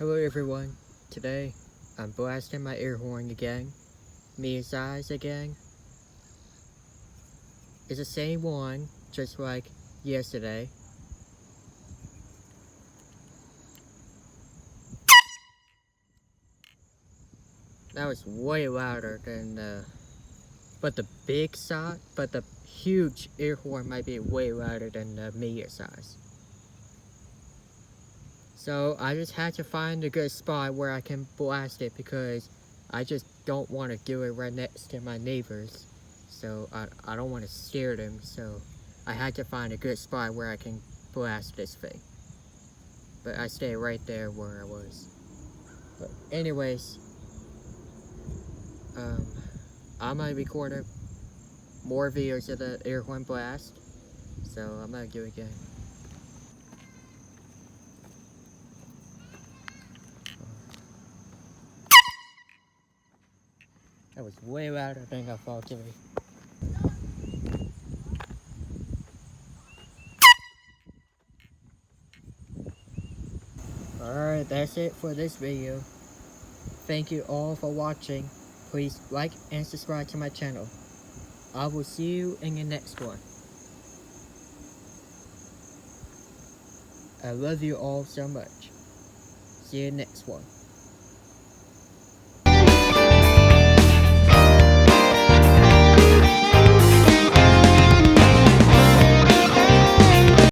Hello everyone, today I'm blasting my air horn again. Mia's eyes again. It's the same one, just like yesterday. That was way louder than but the huge air horn might be way louder than Mia's eyes. So I just had to find a good spot where I can blast it because I just don't want to do it right next to my neighbors. So I don't want to scare them, so I had to find a good spot where I can blast this thing. But I stay right there where I was. But anyways, I'm gonna record more videos of the air horn blast. So I'm gonna do it again. That was way louder than I thought to be. Alright, that's it for this video. Thank you all for watching. Please like and subscribe to my channel. I will see you in the next one. I love you all so much. See you next one.